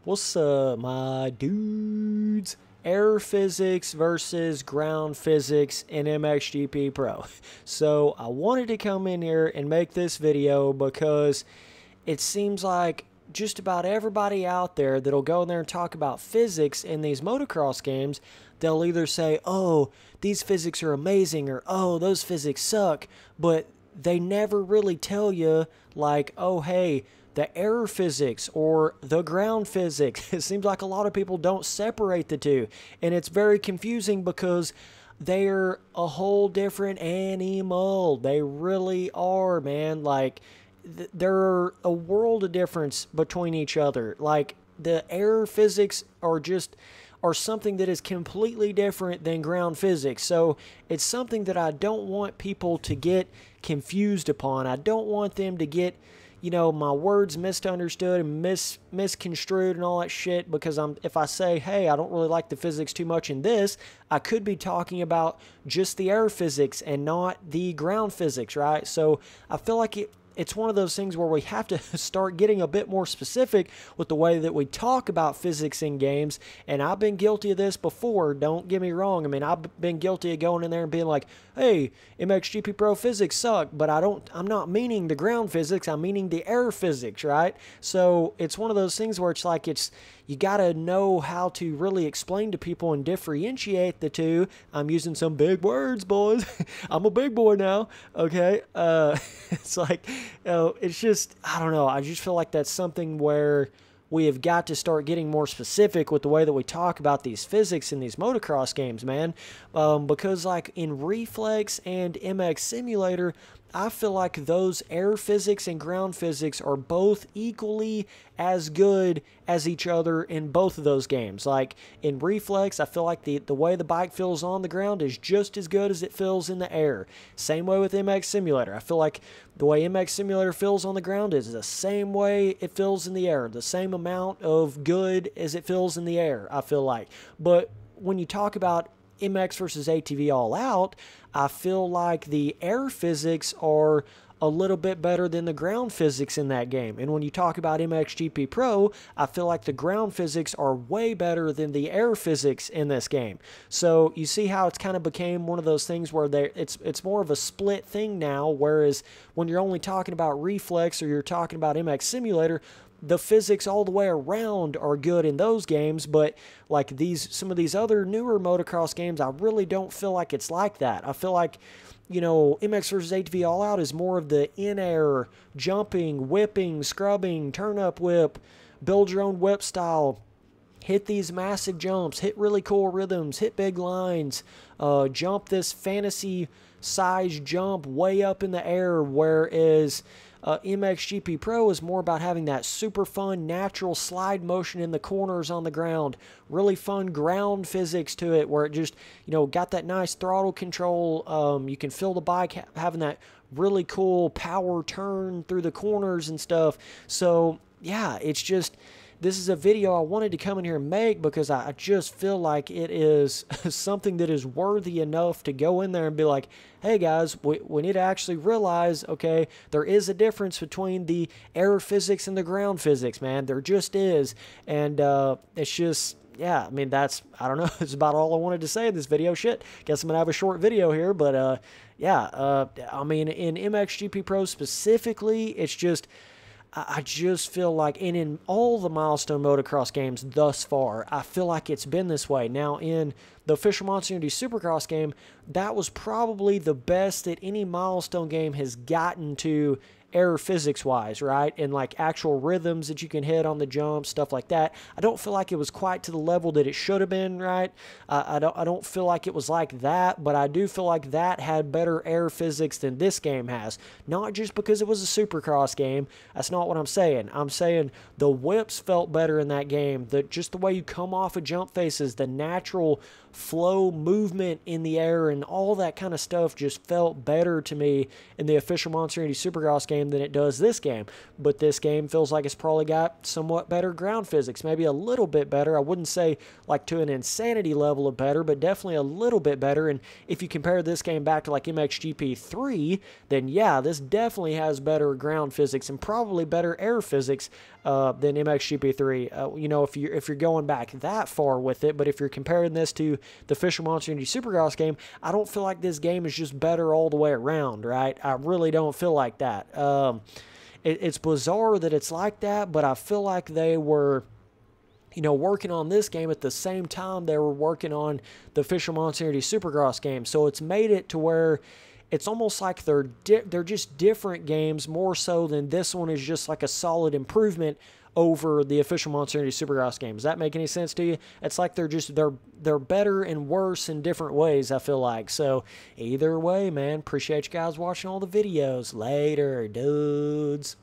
What's up, my dudes? Air physics versus ground physics in MXGP Pro. So I wanted to come in here and make this video because it seems like just about everybody out there that'll go in there and talk about physics in these motocross games, they'll either say, oh, these physics are amazing, or oh, those physics suck, but they never really tell you, like, oh, hey, the air physics or the ground physics. It seems like a lot of people don't separate the two, and it's very confusing because they're a whole different animal. They really are, man. Like, they're a world of difference between each other. Like, the air physics are something that is completely different than ground physics. So it's something that I don't want people to get confused upon. I don't want them to get, you know, my words misunderstood and misconstrued and all that shit, because if I say, hey, I don't really like the physics too much in this, I could be talking about just the air physics and not the ground physics, right? So I feel like it's one of those things where we have to start getting a bit more specific with the way that we talk about physics in games. And I've been guilty of this before, don't get me wrong. I mean, I've been guilty of going in there and being like, hey, MXGP Pro physics suck, but I'm not meaning the ground physics, I'm meaning the air physics, right? So it's one of those things where it's like, you gotta know how to really explain to people and differentiate the two. I'm using some big words, boys. I'm a big boy now, okay? It's like, it's just, I don't know. I just feel like that's something where we have got to start getting more specific with the way that we talk about these physics in these motocross games, man. Because like in Reflex and MX Simulator, I feel like those air physics and ground physics are both equally as good as each other in both of those games. Like in Reflex, I feel like the way the bike feels on the ground is just as good as it feels in the air. Same way with MX Simulator. I feel like the way MX Simulator feels on the ground is the same way it feels in the air. The same amount of good as it feels in the air, I feel like. But when you talk about MX versus ATV All Out, I feel like the air physics are a little bit better than the ground physics in that game. And when you talk about MXGP Pro, I feel like the ground physics are way better than the air physics in this game. So you see how it's kind of became one of those things where it's more of a split thing now, whereas when you're only talking about Reflex or you're talking about MX Simulator, the physics all the way around are good in those games, but like some of these other newer motocross games, I really don't feel like it's like that. I feel like, you know, MX vs. ATV All Out is more of the in-air, jumping, whipping, scrubbing, turn-up whip, build your own whip style, hit these massive jumps, hit really cool rhythms, hit big lines, jump this fantasy-size jump way up in the air, whereas MXGP Pro is more about having that super fun natural slide motion in the corners on the ground, really fun ground physics to it where it just, you know, got that nice throttle control. You can feel the bike having that really cool power turn through the corners and stuff. So yeah, it's just, this is a video I wanted to come in here and make because I just feel like it is something that is worthy enough to go in there and be like, hey guys, we need to actually realize, okay, there is a difference between the air physics and the ground physics, man. There just is. And it's just, yeah, I mean, I don't know, it's about all I wanted to say in this video. Shit, guess I'm going to have a short video here, but yeah, I mean, in MXGP Pro specifically, it's just, I just feel like, and in all the Milestone motocross games thus far, I feel like it's been this way. Now, in the official Monster Energy Supercross game, that was probably the best that any Milestone game has gotten to air physics-wise, right? And like actual rhythms that you can hit on the jump, stuff like that. I don't feel like it was quite to the level that it should have been, right? I don't feel like it was like that, but I do feel like that had better air physics than this game has. Not just because it was a Supercross game. That's not what I'm saying. I'm saying the whips felt better in that game. Just the way you come off of jump faces, the natural flow movement in the air and all that kind of stuff just felt better to me in the official Monster Energy Supercross game than it does this game. But this game feels like it's probably got somewhat better ground physics, maybe a little bit better. I wouldn't say like to an insanity level of better, but definitely a little bit better. And if you compare this game back to like MXGP 3, then yeah, this definitely has better ground physics and probably better air physics. than MXGP3. You know, if you're going back that far with it, but if you're comparing this to the Official Monster Energy Supercross game, I don't feel like this game is just better all the way around, right? I really don't feel like that. It's bizarre that it's like that, but I feel like they were, you know, working on this game at the same time they were working on the Official Monster Energy Supercross game. So it's made it to where it's almost like they're just different games, more so than this one is just like a solid improvement over the Official Monster Energy Supercross game. Does that make any sense to you? It's like they're better and worse in different ways, I feel like. So either way, man, appreciate you guys watching all the videos. Later, dudes.